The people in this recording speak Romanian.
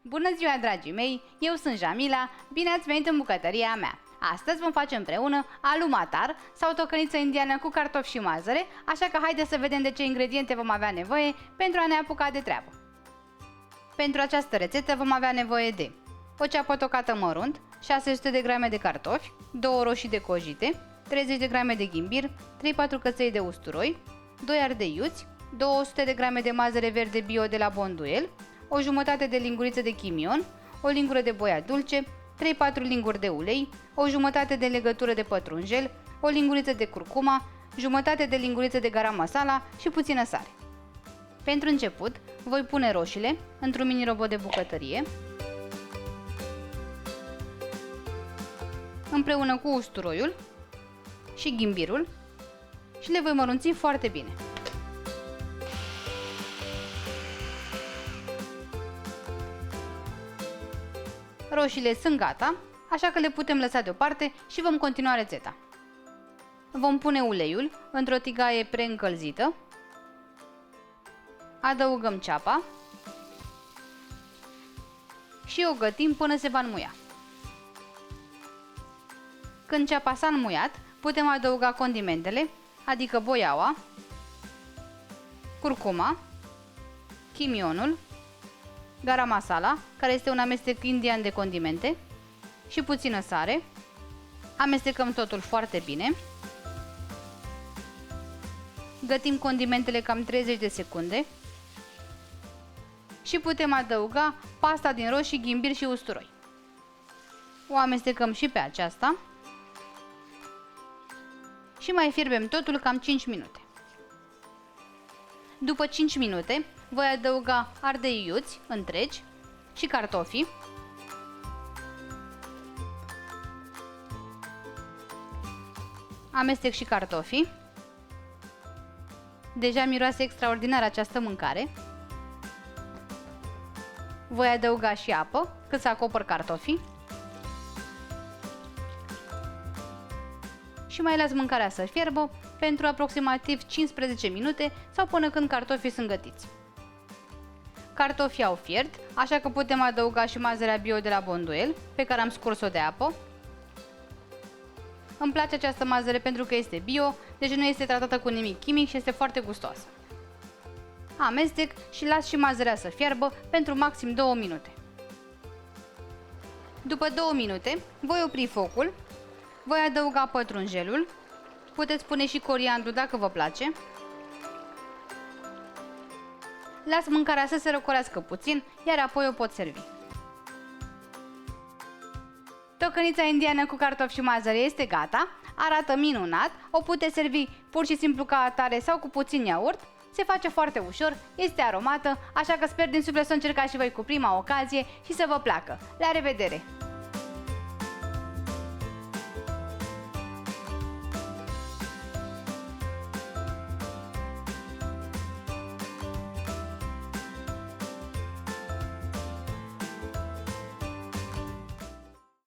Bună ziua, dragii mei! Eu sunt Jamila, bine ați venit în bucătăria mea! Astăzi vom face împreună alu matar sau tocăniță indiană cu cartofi și mazăre, așa că haideți să vedem de ce ingrediente vom avea nevoie pentru a ne apuca de treabă. Pentru această rețetă vom avea nevoie de o ceapă tocată mărunt, 600 de grame de cartofi, 2 roșii decojite, 30 de grame de ghimbir, 3-4 căței de usturoi, 2 ardei iuți, 200 de grame de mazăre verde bio de la Bonduel, o jumătate de linguriță de chimion, o lingură de boia dulce, 3-4 linguri de ulei, o jumătate de legătură de pătrunjel, o linguriță de curcuma, jumătate de linguriță de garam masala și puțină sare. Pentru început, voi pune roșiile într-un mini robot de bucătărie, împreună cu usturoiul și ghimbirul și le voi mărunți foarte bine. Roșiile sunt gata, așa că le putem lăsa deoparte și vom continua rețeta. Vom pune uleiul într-o tigaie preîncălzită, adăugăm ceapa și o gătim până se va înmuia. Când ceapa s-a înmuiat, putem adăuga condimentele, adică boiaua, curcuma, chimionul, garam masala, care este un amestec indian de condimente, și puțină sare. Amestecăm totul foarte bine. Gătim condimentele cam 30 de secunde și putem adăuga pasta din roșii, ghimbir și usturoi. O amestecăm și pe aceasta și mai fierbem totul cam 5 minute. După 5 minute voi adăuga ardei iuți întregi și cartofii. Amestec și cartofii. Deja miroase extraordinar această mâncare. Voi adăuga și apă cât să acopăr cartofii. Și mai las mâncarea să fierbă pentru aproximativ 15 minute sau până când cartofii sunt gătiți. Cartofii au fiert, așa că putem adăuga și mazărea bio de la Bonduel, pe care am scurs-o de apă. Îmi place această mazăre pentru că este bio, deci nu este tratată cu nimic chimic și este foarte gustoasă. Amestec și las și mazărea să fiarbă pentru maxim 2 minute. După 2 minute voi opri focul, voi adăuga pătrunjelul, puteți pune și coriandru dacă vă place. Las mâncarea să se răcorească puțin, iar apoi o pot servi. Tocănița indiană cu cartofi și mazăre este gata, arată minunat, o puteți servi pur și simplu ca atare sau cu puțin iaurt, se face foarte ușor, este aromată, așa că sper din suflet să o încercați și voi cu prima ocazie și să vă placă. La revedere!